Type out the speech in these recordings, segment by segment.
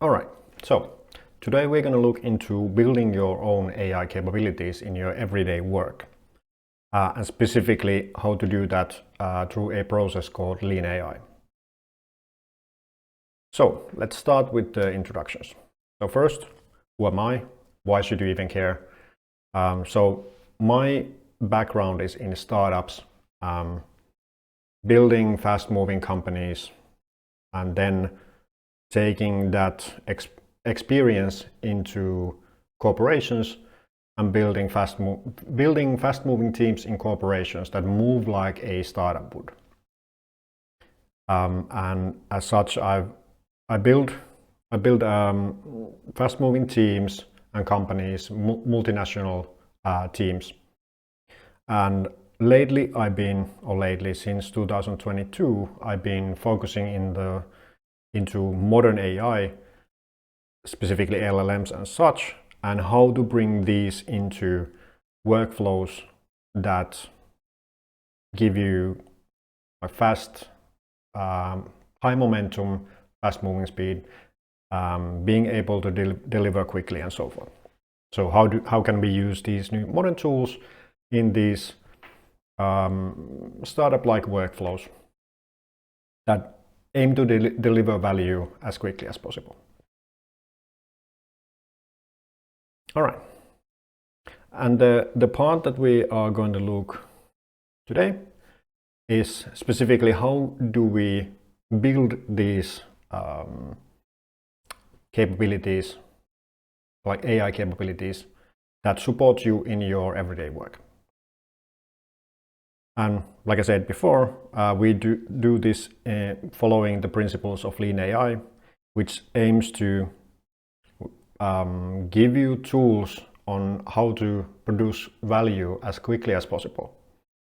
All right, so today we're going to look into building your own AI capabilities in your everyday work, and specifically how to do that through a process called Lean AI. So let's start with the introductions. So first, who am I? Why should you even care? So my background is in startups, building fast-moving companies, and then taking that experience into corporations and building fast-moving teams in corporations that move like a startup would. And as such, I build fast-moving teams and companies, multinational teams. And lately, since 2022, I've been focusing into modern AI, specifically LLMs and such, and how to bring these into workflows that give you a fast, high momentum, fast moving speed, being able to deliver quickly and so forth. So how can we use these new modern tools in these startup-like workflows that aim to deliver value as quickly as possible? All right. And the part that we are going to look today is specifically how do we build these capabilities, like AI capabilities, that support you in your everyday work. And like I said before, we do this following the principles of Lean AI, which aims to give you tools on how to produce value as quickly as possible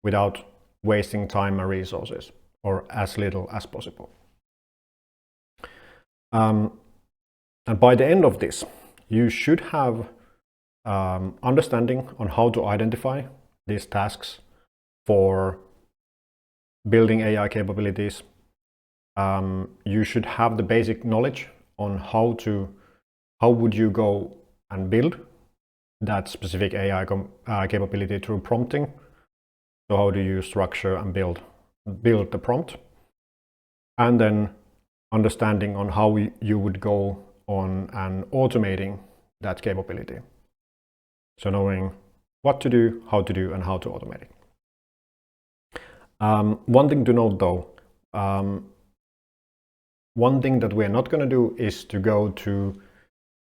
without wasting time and resources, or as little as possible. And by the end of this, you should have understanding on how to identify these tasks for building AI capabilities. You should have the basic knowledge on how would you go and build that specific AI capability through prompting. So how do you structure and build the prompt? And then understanding on how you would go on and automating that capability. So knowing what to do, how to do, and how to automate it. One thing to note though, one thing that we're not going to do is to go to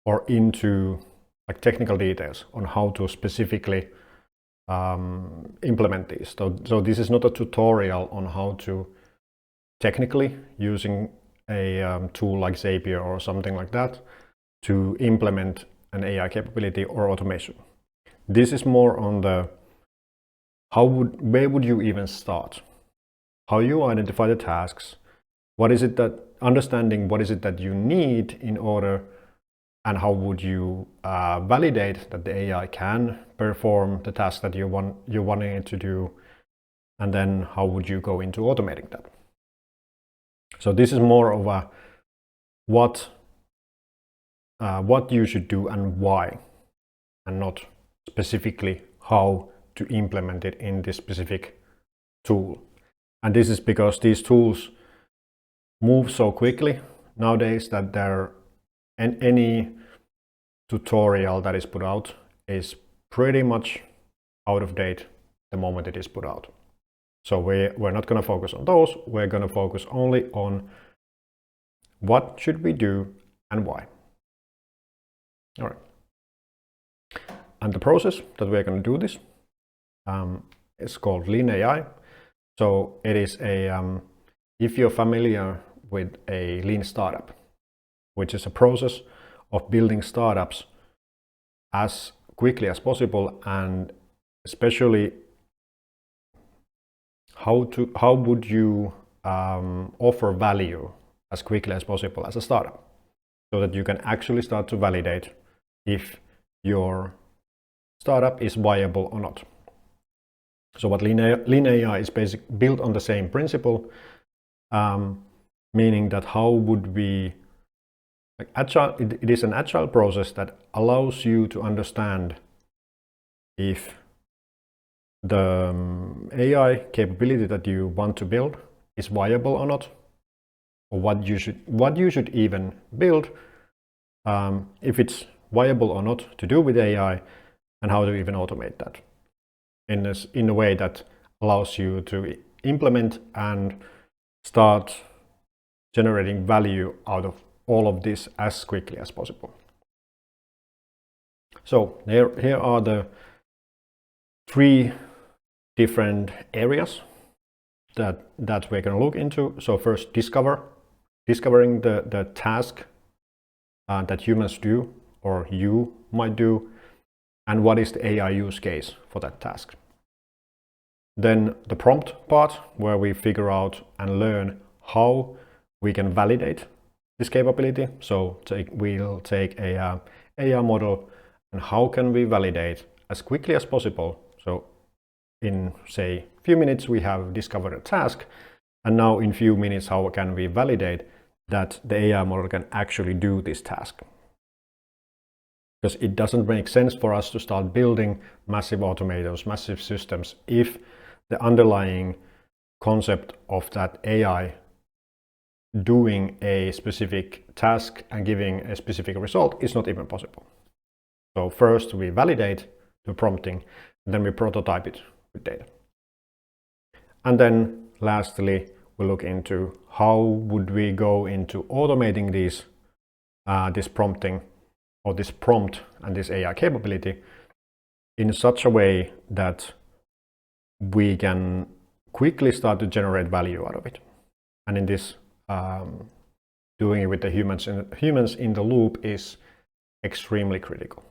or into like technical details on how to specifically implement these. So this is not a tutorial on how to technically using a tool like Zapier or something like that to implement an AI capability or automation. This is more on the where would you even start? How you identify the tasks? Understanding what is it that you need in order, and how would you validate that the AI can perform the task that you're wanting it to do, and then how would you go into automating that? So this is more of a what you should do and why, and not specifically how to implement it in this specific tool. And this is because these tools move so quickly nowadays that any tutorial that is put out is pretty much out of date the moment it is put out. So we're not going to focus on those. We're going to focus only on what should we do and why. All right. And the process that we're going to do this is called Lean AI. So it is if you're familiar with a lean startup, which is a process of building startups as quickly as possible, and especially how would you offer value as quickly as possible as a startup, so that you can actually start to validate if your startup is viable or not. So what Lean AI is basically built on the same principle, meaning that how would we Like agile, it is an agile process that allows you to understand if the AI capability that you want to build is viable or not, or what you should even build, if it's viable or not to do with AI, and how to even automate that in a way that allows you to implement and start generating value out of all of this as quickly as possible. So here are the 3 different areas that we're going to look into. So first, discovering the task that humans do or you might do, and what is the AI use case for that task. Then the prompt part, where we figure out and learn how we can validate this capability. So we'll take a AI model, and how can we validate as quickly as possible. So in, say, a few minutes we have discovered a task, and now in few minutes how can we validate that the AI model can actually do this task. Because it doesn't make sense for us to start building massive automators, massive systems, if the underlying concept of that AI doing a specific task and giving a specific result is not even possible. So first we validate the prompting, and then we prototype it with data. And then lastly, we look into how would we go into automating this prompting, or this prompt and this AI capability, in such a way that we can quickly start to generate value out of it. And in this, doing it with the humans in the loop is extremely critical.